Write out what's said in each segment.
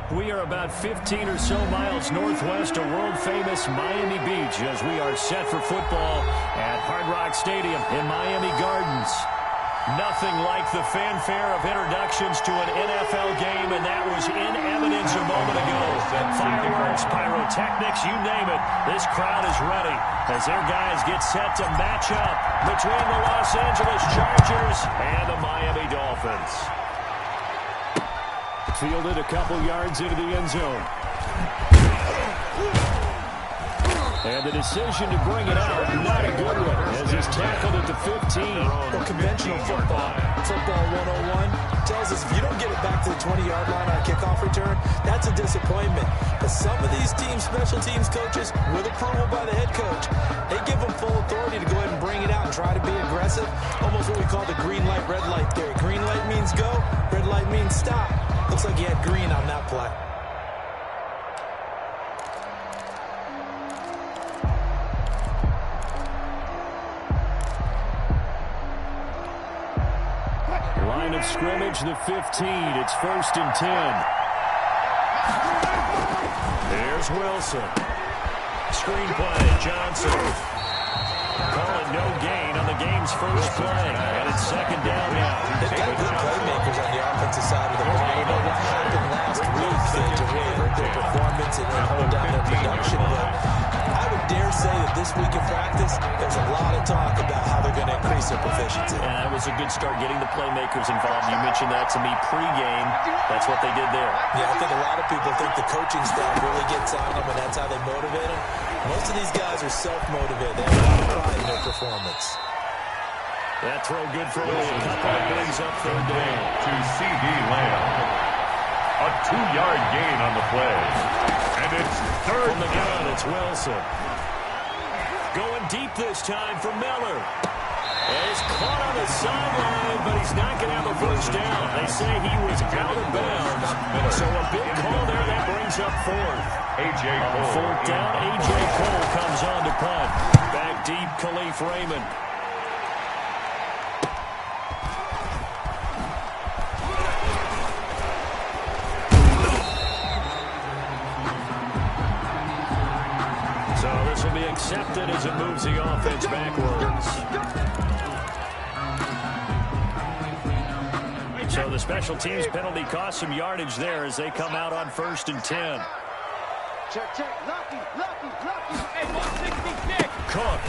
We are about 15 or so miles northwest of world-famous Miami Beach as we are set for football at Hard Rock Stadium in Miami Gardens. Nothing like the fanfare of introductions to an NFL game, and that was in evidence a moment ago. Fireworks, pyrotechnics, you name it. This crowd is ready as their guys get set to match up between the Los Angeles Chargers and the Miami Dolphins. Fielded a couple yards into the end zone. And the decision to bring it out, not a good one, as he's tackled at the 15. Well, conventional football 101, tells us if you don't get it back to the 20-yard line on a kickoff return, that's a disappointment. But some of these teams, special teams coaches, with approval by the head coach, they give them full authority to go ahead and bring it out and try to be aggressive. Almost what we call the green light, red light theory. Green light means go, red light means stop. Looks like he had green on that play. Line of scrimmage, the 15. It's 1st and 10. There's Wilson. Screen play, Johnson. Calling no gain on the game's first play. And it's 2nd down now. They've got good playmakers on the offensive side of the ball. You know what happened last week to really hurt their performance and hold down their production. But I would dare say that this week in practice, there's a lot of talk about how they're going to increase their proficiency. And that was a good start, getting the playmakers involved. You mentioned that to me pregame. That's what they did there. Yeah, I think a lot of people think the coaching staff really gets on them, and that's how they motivate them. Most of these guys are self-motivated. They have a lot of pride in their performance. That throw good for only a couple. It brings up 3rd down. To C.D. Lamb. A 2-yard gain on the play. And it's 3rd from the gun. It's Wilson. Going deep this time for Miller. He's caught on the sideline, but he's not going to have a first down. They say he was out of bounds. So a big call there. That brings up 4th. A.J. Cole. 4th down. A.J. Cole comes on to punt. Back deep, Khalif Raymond. So this will be accepted as it moves the offense backwards. So the special teams penalty cost some yardage there as they come out on 1st and 10. Check. Lucky. Hey, 166. Cook.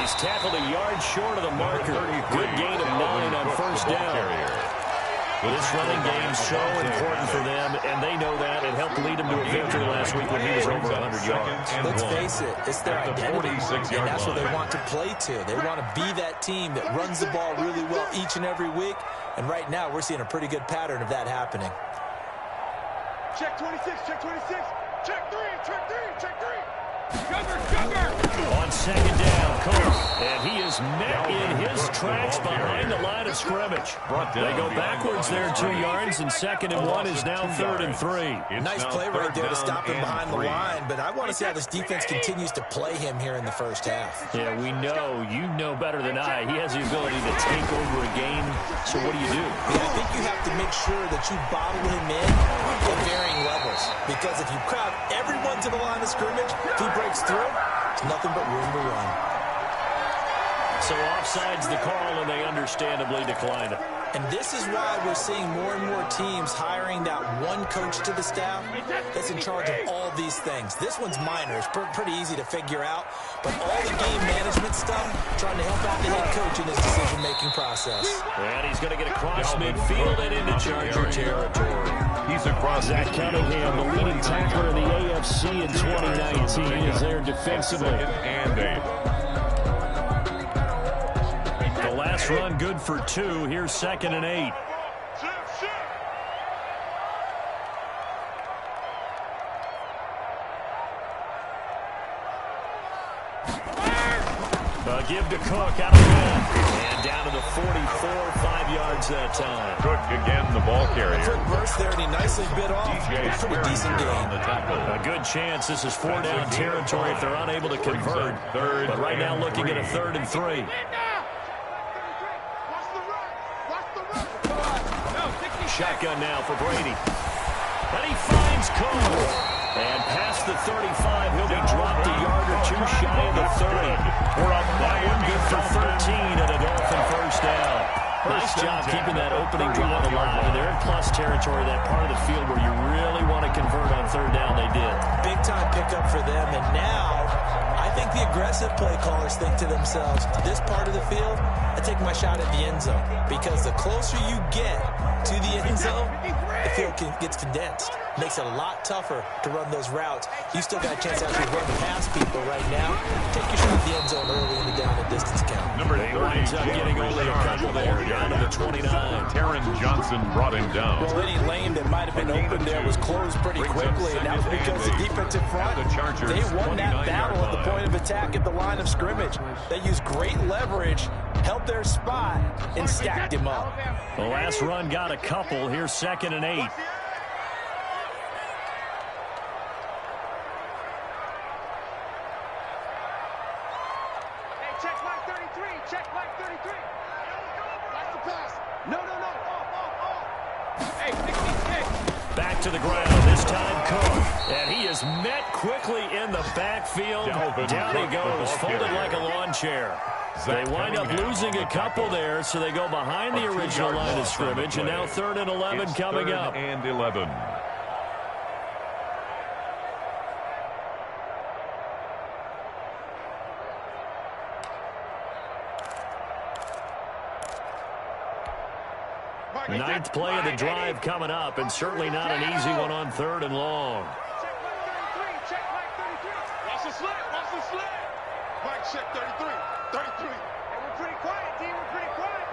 He's tackled a yard short of the marker. Good gain of 9 on 1st down. This running game is so important for them, and they know that. It helped lead them to a victory last week when he was over 100 yards. Let's face it, it's their identity, and that's what they want to play to. They want to be that team that runs the ball really well each and every week, and right now we're seeing a pretty good pattern of that happening. Check 26, check 26, check 3, check 3. Sugar. On 2nd down, Cook. And he is met in his tracks behind the line of scrimmage. They go backwards there 2 yards, and 2nd and 1 is now 3rd and 3. Nice play right there to stop him behind the line, but I want to see how this defense continues to play him here in the first half. Yeah, we know. You know better than I. He has the ability to take over a game. So what do you do? Yeah, I think you have to make sure that you bottle him in at varying levels, because if you crowd everyone to the line of scrimmage, if he breaks through, there's nothing but room to run. So offside's the call, and they understandably decline it. And this is why we're seeing more and more teams hiring that one coach to the staff that's in charge of all these things. This one's minor. It's pretty easy to figure out. But all the game management stuff, trying to help out the head coach in his decision-making process. And he's going to get across midfield and into Charger territory. He's across Zach Cunningham, the leading tackler in the AFC in 2019, is there defensively. And 8. The last run good for 2. Here's 2nd and 8. Give to Cook out of left. And down to the 44, 5 yards that time. Cook again, the ball carrier. Quick burst there, and he nicely bit off. A pretty decent game. A good chance this is 4 down territory if they're unable to convert. But right now looking at a 3rd and 3. shotgun now for Brady. And he finds Cole. And past the 35, he'll be dropped a yard or two shy of the 30. We're up by one, good for 13 and a Dolphin first down. Nice job keeping that opening drive alive. And they're in plus territory, that part of the field where you really want to convert on third down. They did. Big time pickup for them. And now I think the aggressive play callers think to themselves, this part of the field, I take my shot at the end zone. Because the closer you get to the end zone, the field gets condensed. Makes it a lot tougher to run those routes. You still got a chance to actually run past people right now. Take your shot at the end zone early in the down and distance count. Number 30 winds up getting only a couple there, down to the 29. Taron Johnson brought him down. Well, any lane that might have been open there was closed pretty quickly, and that was because the defensive front, they won that battle at the point of attack at the line of scrimmage. They used great leverage, held their spot, and stacked him up. The last run got a couple. Here's 2nd and 8. Back to the ground, this time Cook. And he is met quickly in the backfield. Down he goes, folded like a lawn chair. They wind up losing a couple there, so they go behind the original line of scrimmage, and now 3rd and 11 coming up. 3rd and 11. Ninth play of the drive coming up, and certainly not an easy one on 3rd and long. Check Mike 33. Check Mike 33. Watch the slip. Watch the slip. Mike, check 33. 33. And we're pretty quiet, team. We're pretty quiet.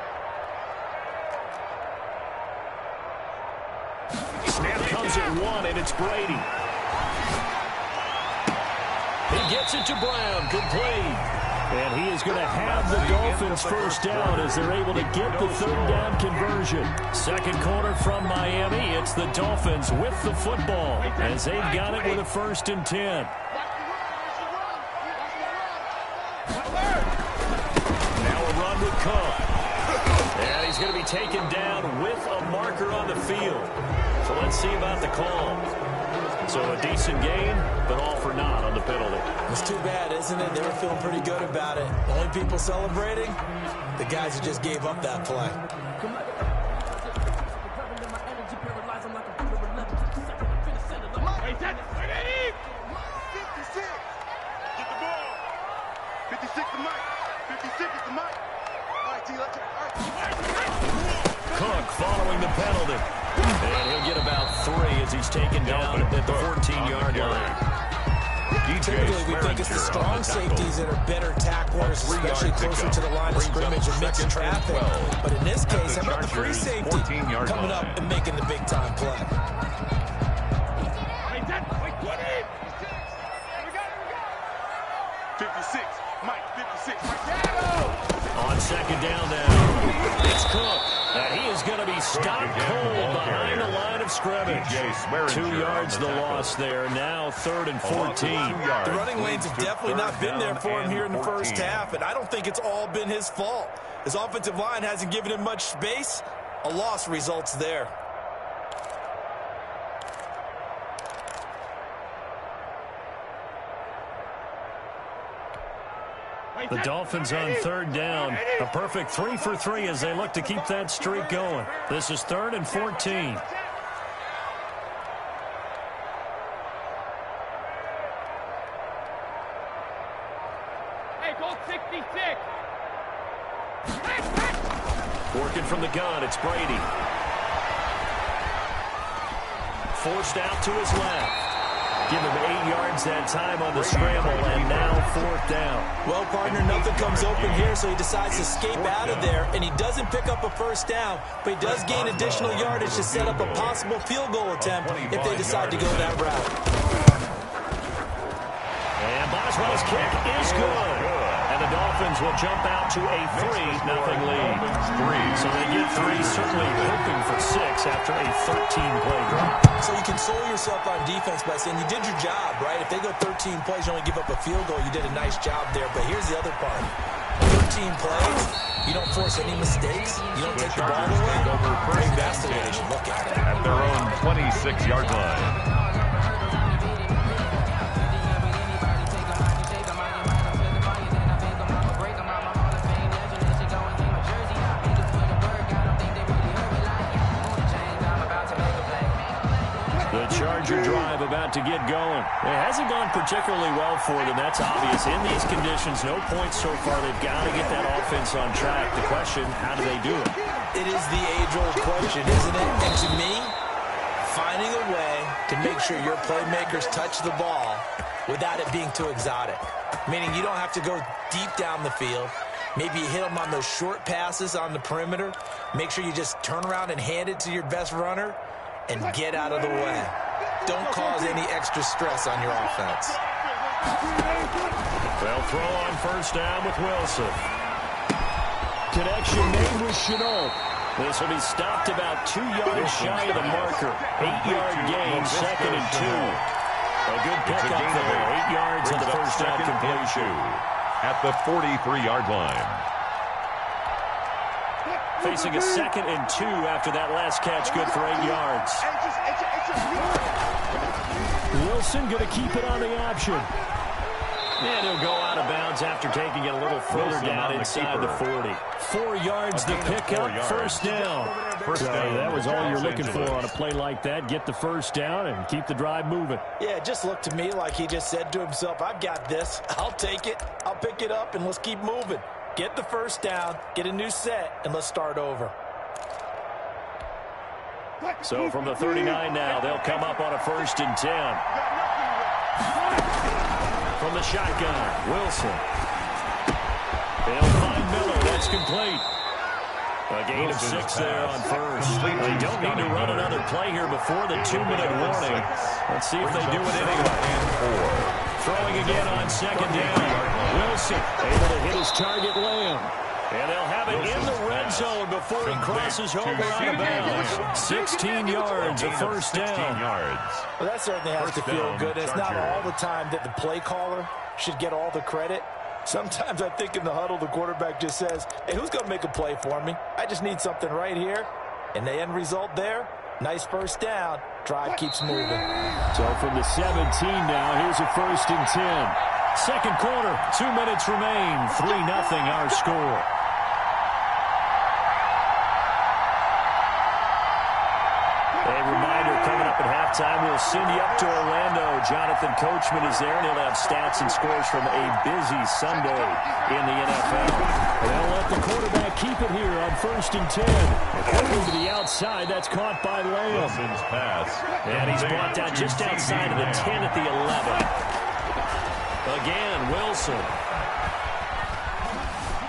Snap comes at 1, and it's Brady. He gets it to Brown. Complete. And he is going to have the Dolphins first down as they're able to get the 3rd down conversion. 2nd quarter from Miami. It's the Dolphins with the football as they've got it with a 1st and 10. Now a run with Cook. And he's going to be taken down with a marker on the field. So let's see about the call. So a decent gain, but all for naught on the penalty. It's too bad, isn't it? They were feeling pretty good about it. The only people celebrating, the guys who just gave up that play. Cook following the penalty. And he'll get about 3 as he's taken down at the 14-yard line. Typically, we think it's the strong safeties that are better tacklers, especially closer to the line of scrimmage and mixed traffic. But in this case, how about the free safety coming up and making the big-time play? On 2nd down now, it's Cook. And he is going to be stopped cold behind the line of scrimmage. 2 yards the loss there. Now 3rd and 14. The running lanes have definitely not been there for him here in the first half, and I don't think it's all been his fault. His offensive line hasn't given him much space. A loss results there. The Dolphins on 3rd down. A perfect 3 for 3 as they look to keep that streak going. This is 3rd and 14. Hey, go 66. Working from the gun, it's Brady. Forced out to his left. Give him 8 yards that time on the scramble, and now 4th down. Well, partner, nothing comes open here, so he decides to escape out of there, and he doesn't pick up a first down, but he does gain additional yardage to set up a possible field goal attempt if they decide to go that route. And Boswell's kick is good. And the Dolphins will jump out to a 3-0 lead. So they get 3, certainly hoping for 6 after a 13-play drive. So you console yourself on defense by saying you did your job, right? If they go 13 plays, you only give up a field goal, you did a nice job there. But here's the other part. 13 plays, you don't force any mistakes, you don't take the ball away. Maybe that's the way they should look at it. 46-yard line. Charger drive about to get going. It hasn't gone particularly well for them. That's obvious. In these conditions, no points so far. They've got to get that offense on track. The question, how do they do it? It is the age-old question, isn't it? And to me, finding a way to make sure your playmakers touch the ball without it being too exotic. Meaning you don't have to go deep down the field. Maybe you hit them on those short passes on the perimeter. Make sure you just turn around and hand it to your best runner and get out of the way. Don't cause any extra stress on your offense. They'll throw on first down with Wilson. Connection made with Chenault. This will be stopped about 2 yards shy of the marker. 8-yard gain, 2nd and 2. A good pickup there. 8 yards of the first down completion. At the 43-yard line. Facing a 2nd and 2 after that last catch, good for 8 yards. Wilson going to keep it on the option. And he'll go out of bounds after taking it a little further down inside the 40. 4 yards the pickup, first down. So that was all you're looking for on a play like that. Get the first down and keep the drive moving. Yeah, it just looked to me like he just said to himself, I've got this. I'll take it. I'll pick it up, and let's keep moving. Get the first down, get a new set, and let's start over. So from the 39 now, they'll come up on a 1st and 10. From the shotgun, Wilson. They'll find Miller. That's complete. A gain of 6 there on first. They don't need to run another play here before the 2-minute warning. Let's see if they do it anyway. Throwing again on 2nd down. Wilson able to hit his target, Lamb. And they'll have it in the red zone before he crosses over out of bounds. 16 yards, a first down. Well, that certainly has to feel good. It's not all the time that the play caller should get all the credit. Sometimes I think in the huddle, the quarterback just says, hey, who's going to make a play for me? I just need something right here. And the end result there, nice first down. Drive keeps moving. So from the 17 now, here's a 1st and 10. Second quarter, 2 minutes remain. 3-0 our score. A reminder coming up at halftime, we'll send you up to Orlando. Jonathan Coachman is there, and he'll have stats and scores from a busy Sunday in the NFL. They'll let the quarterback keep it here on 1st and 10. Over to the outside, that's caught by Lamb. Wilson's pass. And he's brought down just outside of the 10 at the 11. Again, Wilson.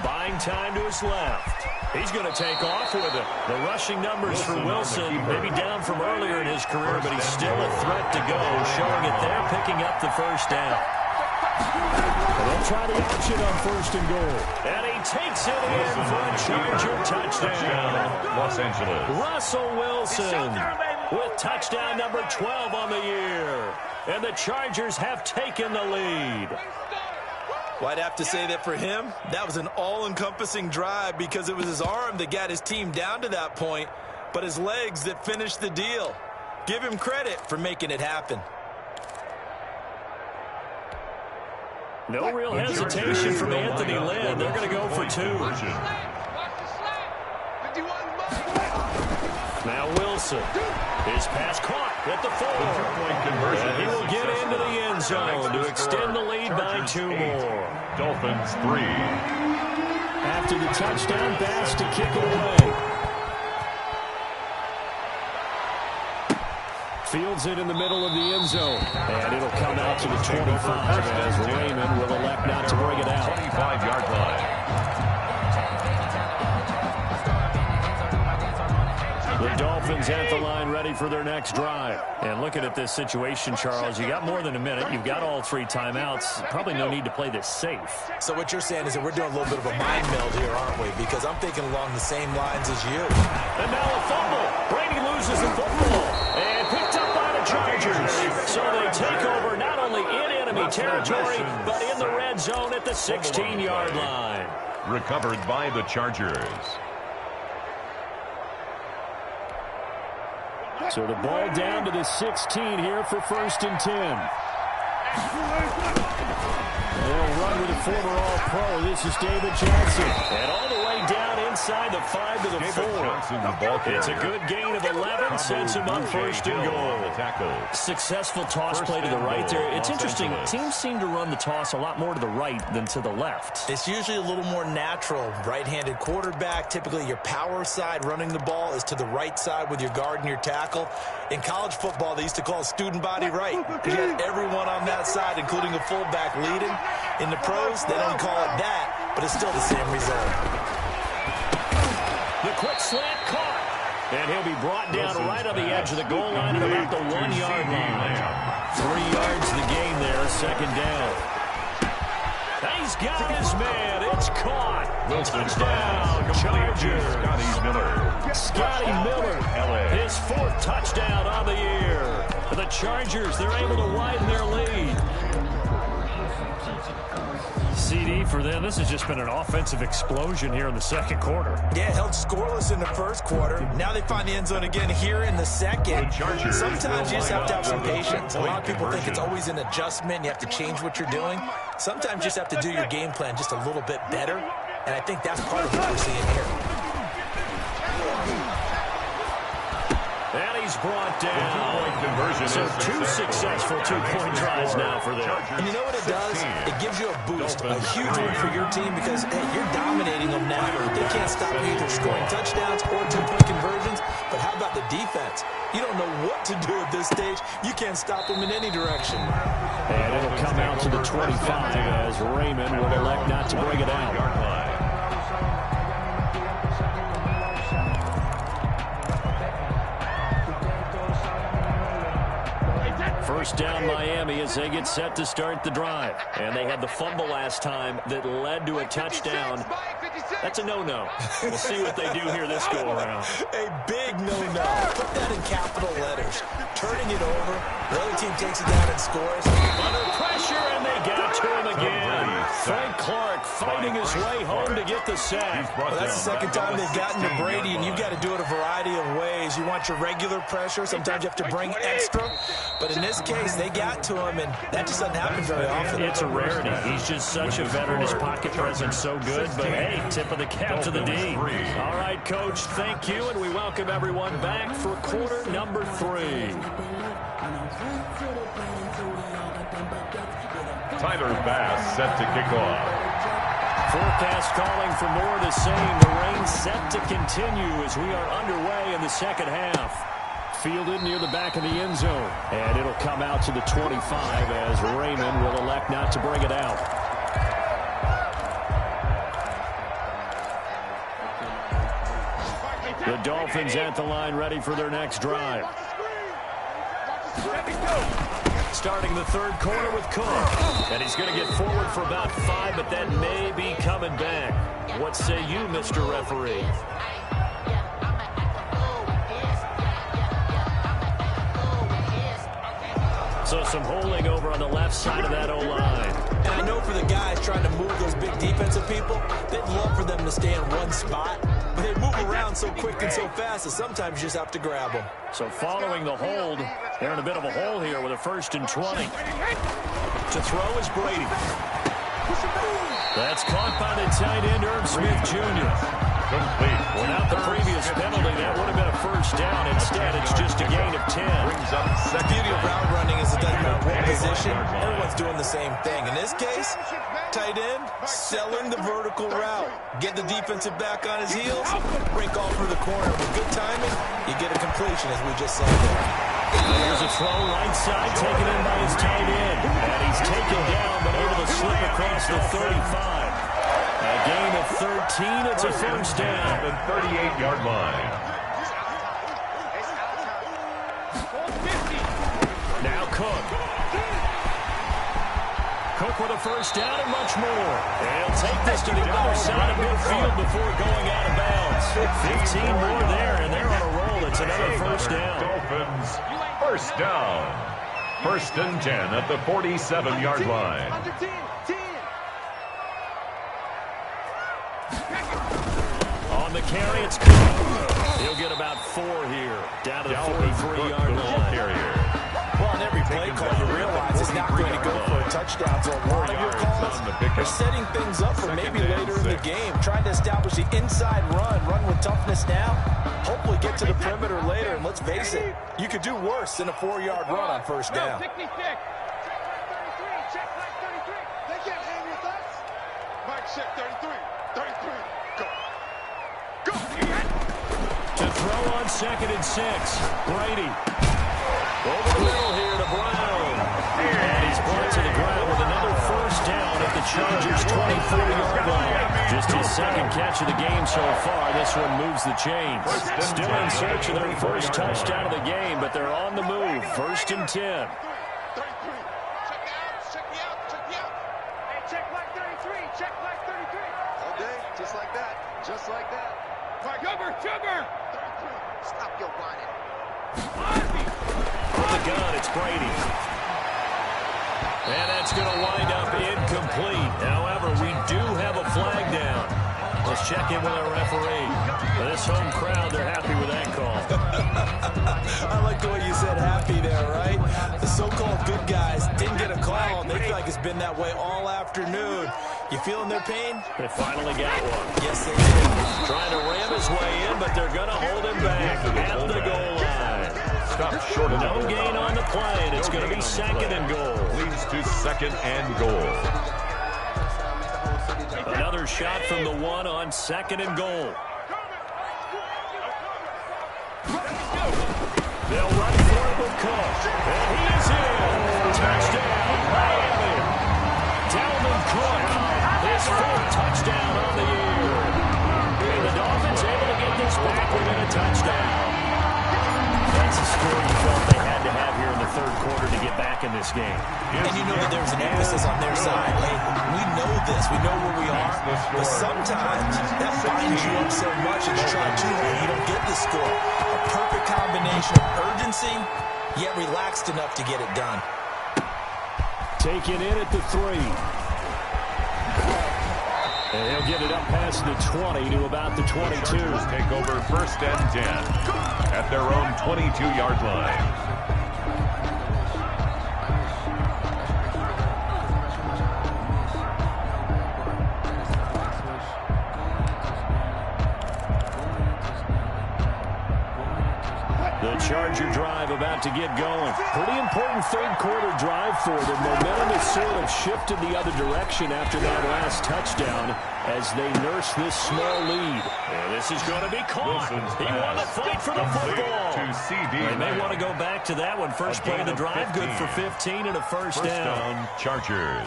Buying time to his left. He's going to take off with it. The rushing numbers for Wilson, maybe down from earlier in his career, but he's still a threat to go, showing it there, picking up the first down. And they'll try the option on 1st and goal. And he takes it in for a Charger touchdown. Los Angeles. Russell Wilson with touchdown number 12 on the year. And the Chargers have taken the lead. Well, I'd have to say that for him, that was an all-encompassing drive because it was his arm that got his team down to that point, but his legs that finished the deal. Give him credit for making it happen. No real hesitation from Anthony Lynn. They're going to go for 2. Now Wilson. His pass caught at the 4. And he will get into the end zone to extend the lead by 2 more. Dolphins 3. After the touchdown pass to kick it away. Fields it in the middle of the end zone. And it'll come out to the 25 as Raymond will elect not to bring it out. 25-yard line. The Dolphins at the line ready for their next drive. And looking at this situation, Charles, you got more than a minute. You've got all 3 timeouts. Probably no need to play this safe. So what you're saying is that we're doing a little bit of a mind meld here, aren't we? Because I'm thinking along the same lines as you. And now a fumble. Brady loses the football. And picked up by the Chargers. So they take over not only in enemy territory, but in the red zone at the 16-yard line. Recovered by the Chargers. So the ball down to the 16 here for 1st and 10. They'll run with a former All-Pro. This is David Johnson. And all the way down inside the 5 to the 4. It's a good gain of 11. Sets him up 1st and goal. Successful toss play to the right there. It's interesting. Teams seem to run the toss a lot more to the right than to the left. It's usually a little more natural. Right-handed quarterback, typically your power side running the ball is to the right side with your guard and your tackle. In college football, they used to call it student body right because you had everyone on that side, including a fullback leading. In the pros, they don't call it that, but it's still the same result. The quick slant caught. And he'll be brought down right on the edge of the goal line at about the 1-yard line. 3 yards the gain there, 2nd down. He's got his man. It's caught. Touchdown, Chargers. Scotty Miller. His 4th touchdown on the year. The Chargers, they're able to widen their lead. CD for them. This has just been an offensive explosion here in the 2nd quarter. Yeah, held scoreless in the 1st quarter. Now they find the end zone again here in the 2nd. Sometimes you just have to have some patience. A lot of people think it's always an adjustment. You have to change what you're doing. Sometimes you just have to do your game plan just a little bit better. And I think that's part of what we're seeing here. And he's brought down. So 2 successful 2-point tries now for them. And you know what it does? It gives you a boost, a huge one for your team because, hey, you're dominating them now. They can't stop you either scoring touchdowns or 2-point conversions. But how about the defense? You don't know what to do at this stage. You can't stop them in any direction. And it'll come out to the 25 as Raymond will elect not to bring it out. First down Miami as they get set to start the drive. And they had the fumble last time that led to a touchdown. That's a no-no. We'll see what they do here this go-around. A big no-no. Put that in capital letters. Turning it over. The other team takes it down and scores. Under pressure, and they got to him again. Frank Clark fighting his way home to get the sack. Well, that's the 2nd time they've gotten to Brady, and you've got to do it a variety of ways. You want your regular pressure. Sometimes you have to bring extra. But in this case, they got to him, and that just doesn't happen very often. It's a rarity. He's just such a veteran. His pocket presence so good. But, hey, tip of the cap to the D. All right, Coach, thank you, and we welcome everyone back for quarter number 3. Tyler Bass set to kick off. Forecast calling for more of the same. The rain set to continue as we are underway in the 2nd half. Fielded near the back of the end zone. And it'll come out to the 25 as Raymond will elect not to bring it out. The Dolphins at the line ready for their next drive. Starting the 3rd quarter with Cook. And he's going to get forward for about 5, but that may be coming back. What say you, Mr. Referee? So some holding over on the left side of that O-line. And I know for the guys trying to move those big defensive people, they'd love for them to stay in one spot. But they move around so quick and so fast that sometimes you just have to grab them. So following the hold, they're in a bit of a hole here with a 1st and 20. To throw is Brady. That's caught by the tight end, Irv Smith Jr. Complete. Without the previous penalty, that would have been a 1st down. Instead, it's just a gain of 10. The beauty of route running is it doesn't matter what position. Everyone's doing the same thing. In this case, tight end, selling the vertical route. Get the defensive back on his heels, break off through the corner. With good timing, you get a completion, as we just saw there. Here's a throw right side, taken in by his tight end. And he's taken down, but able to slip across the 35. A gain of 13, it's a 1st down. The 38-yard line. Now Cook. Cook with a 1st down and much more. And he'll take this to the other side of midfield before going out of bounds. 15 more there, and they're on a roll. It's another 1st down. Dolphins, 1st down. 1st and 10 at the 47-yard line. On the carry, it's Cook. He'll get about 4 here, down to the 43-yard line. Well, on every play call, you realize it's not going to go for a touchdown. So a lot of your calls are setting things up for maybe later in the game, trying to establish the inside run with toughness now, hopefully get to the perimeter later. And let's face it, you could do worse than a 4-yard run on first down. Check like 33. They can't hang with us. Mike check 33. 33. Go. To throw on 2nd and 6. Brady. Over the middle here to Brown. And he's brought to the ground with another first down at the Chargers' 24-yard line. Just his 2nd catch of the game so far. This one moves the chains. Still in search of their first touchdown of the game, but they're on the move. 1st and 10. 33. Check me out. Hey, check like 33. Check like 33. All day, just like that. Just like that. Mike, Jumper. 33. Stop your whining. From the gun, it's Brady. And that's going to wind up incomplete. However, we do have a flag down. Let's check in with our referee. This home crowd, they're happy with that call. I like the way you said happy there, right? The so-called good guys didn't get a call, and they feel like it's been that way all afternoon. You feeling their pain? They finally got one. Yes, they did. Trying to ram his way in, but they're going to hold him back at the goal line. Stop short of No gain on the play, and it's going to be 2nd and goal. Leads to 2nd and goal. Another shot from the 1 on 2nd and goal. They'll run for it with Cook. And he is in. Touchdown, Miami. Dalvin Cook, his 4th touchdown on the year. And the Dolphins able to get this back within a touchdown. That's a score you felt they had to have here in the 3rd quarter to get back in this game. And you know that there's an emphasis on their side. Hey, we know this. We know where we are. But sometimes that binds you up so much and you try too hard, you don't get the score. A perfect combination of urgency, yet relaxed enough to get it done. Taken in at the 3. And he'll get it up past the 20 to about the 22. Chargers take over 1st and 10 at their own 22-yard line. The Charger drive about to get going. Pretty important 3rd quarter drive for them. Momentum has sort of shifted the other direction after that last touchdown as they nurse this small lead. And this is going to be caught. He won the fight for the football. They may want to go back to that one. First play of the drive, good for 15 and a first down. Chargers.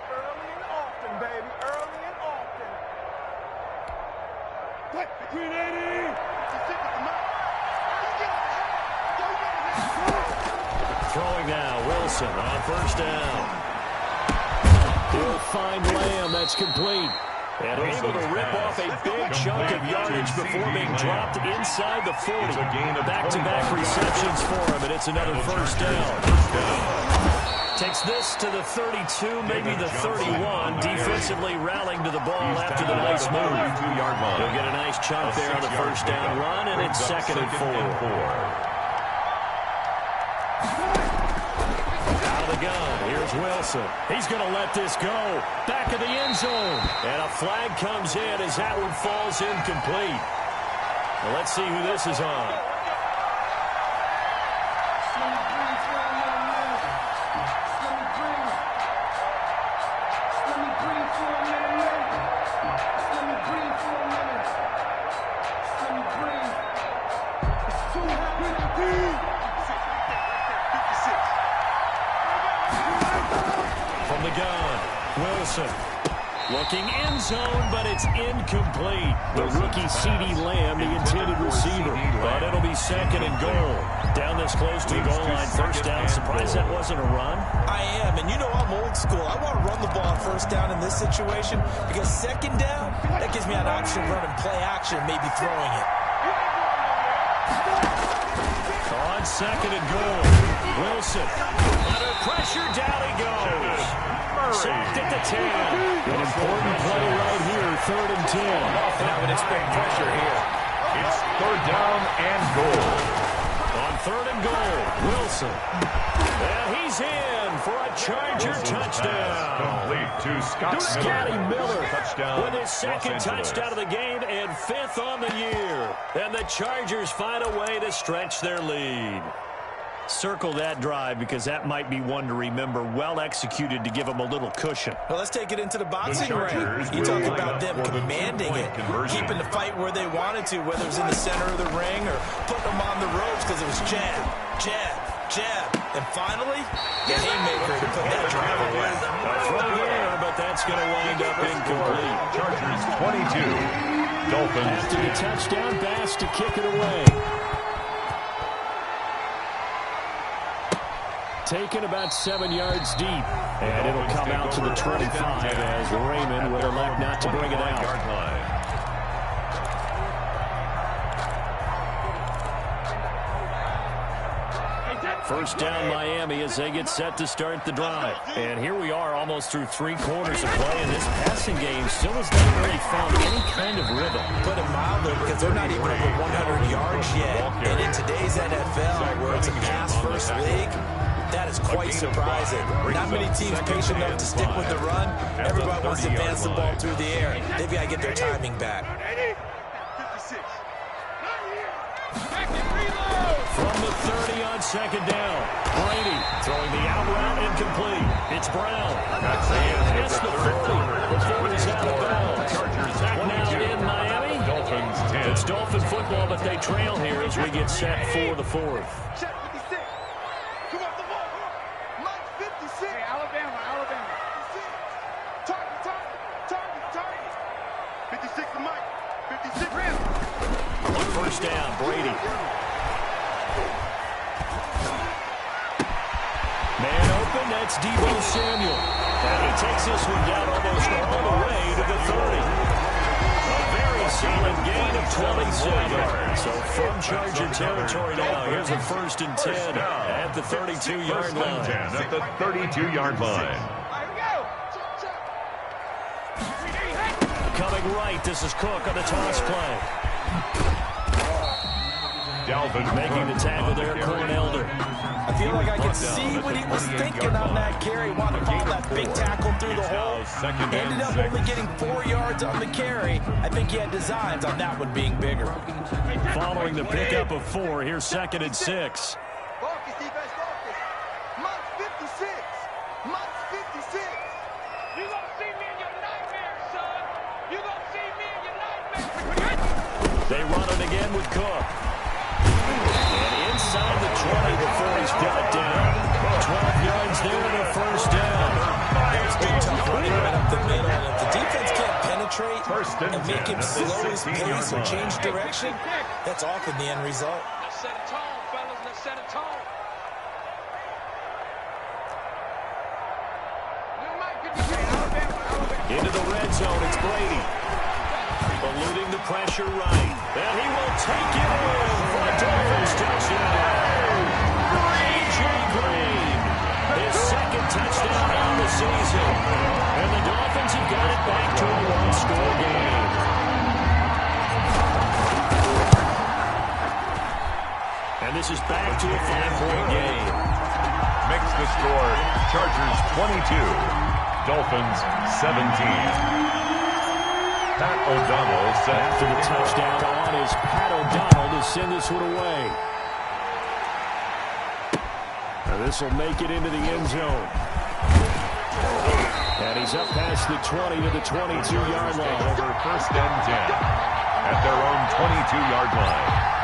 Early and often, baby. Early and often. What? Green 80. Throwing now, Wilson on 1st down. He'll find Lamb, that's complete. And able to rip off a big chunk of yardage before being dropped inside the 40. Back-to-back receptions for him, and it's another first down. Takes this to the 32, maybe the 31. Defensively rallying to the ball after the nice move. He'll get a nice chunk there on the first down run, and it's 2nd and 4. Gun. Here's Wilson. He's going to let this go. Back of the end zone. And a flag comes in as that one falls incomplete. Well, let's see who this is on. From the gun, Wilson looking end zone, but it's incomplete. The rookie C.D. Lamb, the intended receiver, but it'll be 2nd and goal. Down this close to the goal line, first down. Surprised that wasn't a run? I am, and you know I'm old school. I want to run the ball on first down in this situation because 2nd down, that gives me an option of running play action, maybe throwing it. On 2nd and goal, Wilson under pressure, down he goes. Sacked at the 10. An important play right here, 3rd and 10. And I would expect pressure here. It's third down and goal. On third and goal, Wilson. And he's in for a Charger touchdown. Complete to Scott Scotty Miller Touchdown, with his second touchdown of the game and 5th on the year. And the Chargers find a way to stretch their lead. Circle that drive because that might be one to remember. Well executed to give them a little cushion. Well, let's take it into the boxing ring. You talk about them commanding it, keeping the fight where they wanted to, whether it was in the center of the ring or putting them on the ropes because it was jab, jab, jab. And finally, the haymaker to put that drive away. Throw there, but that's going to wind up incomplete. Chargers 22. Dolphins. After the touchdown, Bass to kick it away. Taken about 7 yards deep. And it'll come out to the 25 as Raymond would elect not to bring it out. First down Miami as they get set to start the drive. And here we are almost through 3 quarters of play, and this passing game still has not really found any kind of rhythm. Put it mildly because they're not even over 100 yards yet. And in today's NFL, where it's a pass-first league, that is quite surprising. Not many teams patient enough to stick with the run. Everybody wants to advance the ball through the air. They've got to get their timing back. From the 30 on second down. Brady throwing the out route incomplete. It's Brown. It's the 40 before he's out of bounds. Back now in Miami. Dolphins 10. It's Dolphin football, but they trail here as we get set for the 4th. Check 56. Come off the ball. Mike 56. Hey, Alabama. 56. Target. 56 to Mike. 56 rim. On first down, Brady. Man open, that's Deebo Samuel. And he takes this one down almost all the way to the 30. A very solid gain of 27 yards. So from Charger territory now, here's a 1st and 10 at the 32-yard line. At the 32-yard line. Coming right, this is Cook on the toss play. Dalvin Making the tackle there, Cornelder. I feel like I can see what he was thinking on that carry. Wanted to follow that big tackle through the hole. Ended up only getting 4 yards on the carry. I think he had designs on that one being bigger. Following the pickup of 4, here's 2nd and 6. Marcus, defense, Marcus. Mike 56. Mike 56. You gonna see me in your nightmares, son. You gonna see me in your nightmares. They run it again with Cook. And inside the 20 before he's brought down. 12 yards there and a 1st down. It's been tough running right up the middle. And if the defense can't penetrate and make him slow his pace or change direction, that's often the end result. Let's set a tone, fellas. Let's set a tone. Into the red zone, it's Brady. Eluding the pressure right. And he will take it in for a Dolphins touchdown. A.J. Green, his 2nd touchdown on the season. And the Dolphins have got it back to a 1-score game. And this is back to a 5-point game. makes the score Chargers 22, Dolphins 17. Pat O'Donnell set after the touchdown on is Pat O'Donnell to send this one away. And this will make it into the end zone. And he's up past the 20 to the 22-yard line. Over 1st and 10 at their own 22-yard line.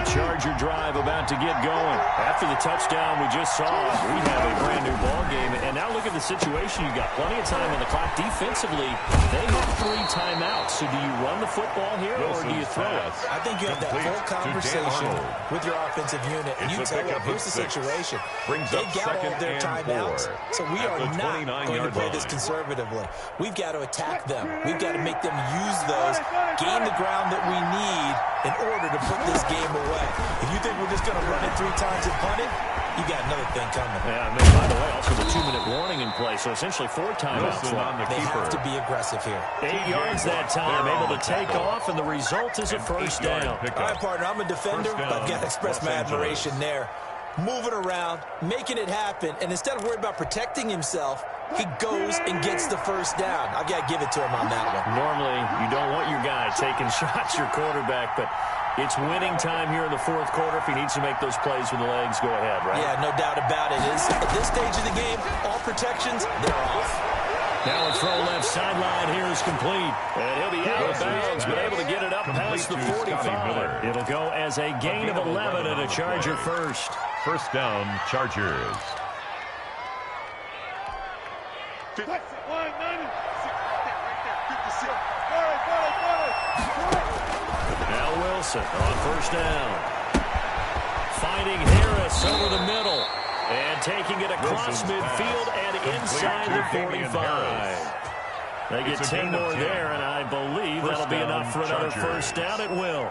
Charger drive about to get going. After the touchdown we just saw, we have a brand new ball game. And now look at the situation. You got plenty of time on the clock. Defensively, they have 3 timeouts. So do you run the football here or do you throw it? I think you have that full conversation with your offensive unit, and you tell them, here's the situation. They got all of their timeouts, so we are not going to play this conservatively. We've got to attack them. We've got to make them use those, gain the ground that we need in order to put this game away. If you think we're just going to run it 3 times and punt it, you got another thing coming. Yeah, I mean, by the way, also the 2-minute warning in play, so essentially 4 timeouts. They have to be aggressive here. 8 yards that time, able to take off, and the result is a first down. All right, partner, I'm a defender, but I've got to express my admiration there. Moving around, making it happen, and instead of worried about protecting himself, he goes and gets the first down. I've got to give it to him on that one. Normally, you don't want your guy taking shots, your quarterback, but it's winning time here in the fourth quarter. If he needs to make those plays with the legs, go ahead, right? Yeah, no doubt about it. At this stage of the game, all protections, they're off. Now a throw left sideline here is complete. And he'll be out of bounds, but able to get it up past the 45. It'll go as a gain of 11 and a Charger first. First down, Chargers. Now Wilson on first down. Finding Harris over the middle. And taking it across midfield and inside the 45. They get 10 more there, and I believe that'll be enough for another first down. It will.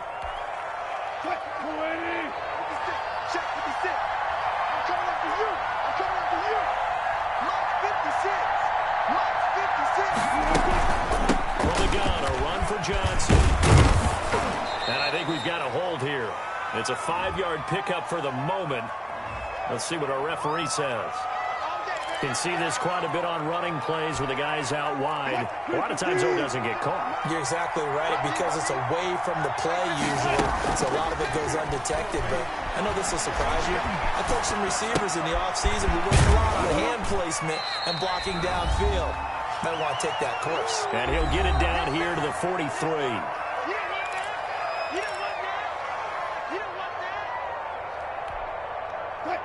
From the gun, a run for Johnson. And I think we've got a hold here. It's a 5-yard pickup for the moment. Let's see what our referee says. Can see this quite a bit on running plays with the guys out wide. A lot of times, though, it doesn't get caught. You're exactly right, because it's away from the play usually, so a lot of it goes undetected. But I know this will surprise you. I coached some receivers in the offseason. We worked a lot on hand placement and blocking downfield. Might want to take that course. And he'll get it down here to the 43.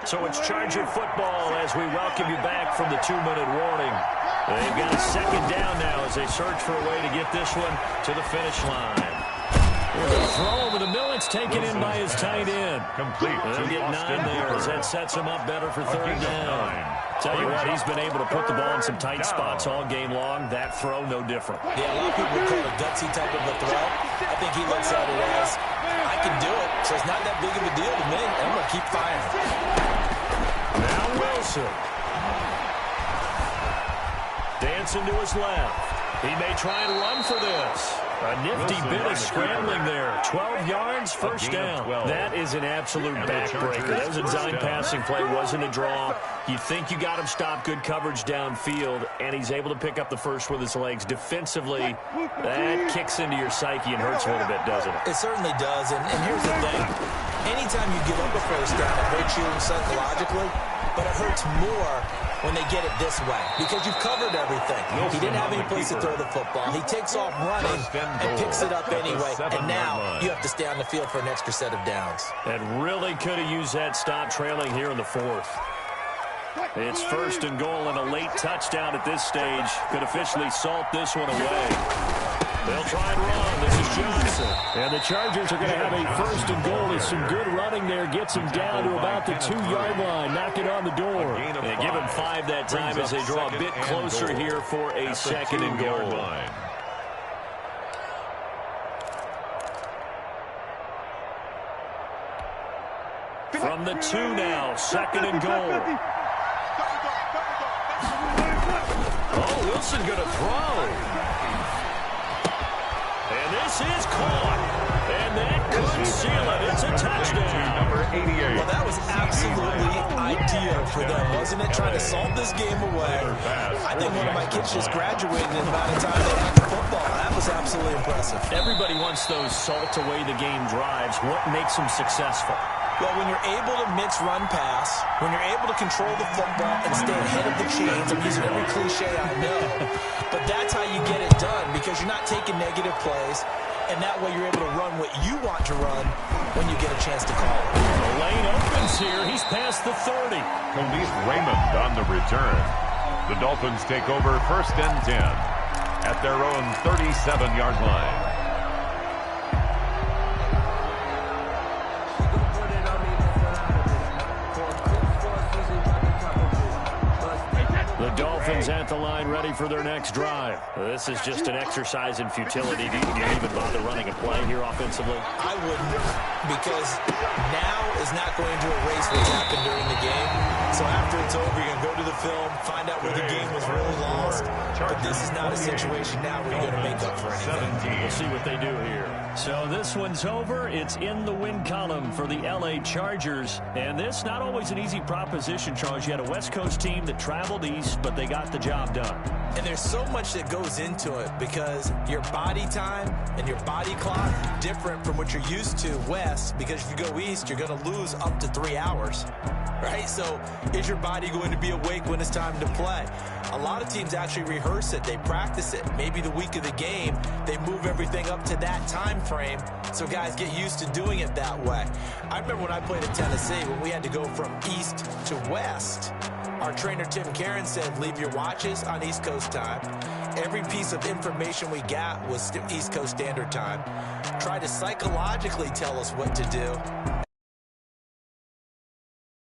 So it's Charger football as we welcome you back from the 2-minute warning. They've got a second down now as they search for a way to get this one to the finish line. There's a throw over the middle. It's taken in by his tight end. Complete. They'll get 9 there as that sets him up better for third down. Tell you what, he's been able to put the ball in some tight spots all game long. That throw, no different. Yeah, a lot of people would call it a gutsy type of a throw. I think he looks at it as, I can do it, so it's not that big of a deal to me. I'm going to keep firing. Now Wilson. Dancing to his left. He may try and run for this. A nifty bit of scrambling there. 12 yards, first down. That is an absolute backbreaker. That was a design passing play, wasn't a draw. You think you got him stopped, good coverage downfield, and he's able to pick up the first with his legs. Defensively, that kicks into your psyche and hurts a little bit, doesn't it? It certainly does, and here's the thing. Anytime you give up a first down, it hurts you psychologically, but it hurts more when they get it this way, because you've covered everything. He didn't have any place to throw the football. He takes off running and picks it up anyway, and now you have to stay on the field for an extra set of downs. And really could have used that stop trailing here in the fourth. It's first and goal, and a late touchdown at this stage could officially salt this one away. They'll try and run. This is Johnson. And the Chargers are going to have a first and goal. There's some good running there. Gets him down to about the 2-yard line. Knock it on the door. They give him 5 that time as they draw a bit closer here for a second and goal. From the 2 now, second and goal. Oh, Wilson going to throw. And this is caught. And that could seal it. It's a touchdown. Number 88. Well, that was absolutely ideal for them, wasn't it? Trying to salt this game away. I think one of my kids just graduated in the amount of time they had the football. That was absolutely impressive. Everybody wants those salt away the game drives. What makes them successful? Well, when you're able to mix run pass, when you're able to control the football and stay ahead of the chains, I'm using every cliche I know, but that's how you get it done, because you're not taking negative plays, and that way you're able to run what you want to run when you get a chance to call it. The lane opens here. He's past the 30. Khalif Raymond on the return. The Dolphins take over first and 10 at their own 37-yard line. The Dolphins at the line, ready for their next drive. This is just an exercise in futility. Do you even bother running a play here offensively? I wouldn't, because now is not going to erase what's happened during the game. So after it's over, you're going to go to the film, find out where the game was really lost. But this is not a situation now where you're going to make up for anything. We'll see what they do here. So this one's over. It's in the win column for the L.A. Chargers. And this, not always an easy proposition, Charles. You had a West Coast team that traveled east, but they got the job done. And there's so much that goes into it because your body time and your body clock different from what you're used to west, because if you go east, you're going to lose up to 3 hours, right? So is your body going to be awake when it's time to play? A lot of teams actually rehearse it. They practice it. Maybe the week of the game, they move everything up to that time frame so guys get used to doing it that way. I remember when I played in Tennessee, when we had to go from east to west, our trainer, Tim Karen, said, leave your watches on East Coast time. Every piece of information we got was East Coast Standard Time. Try to psychologically tell us what to do.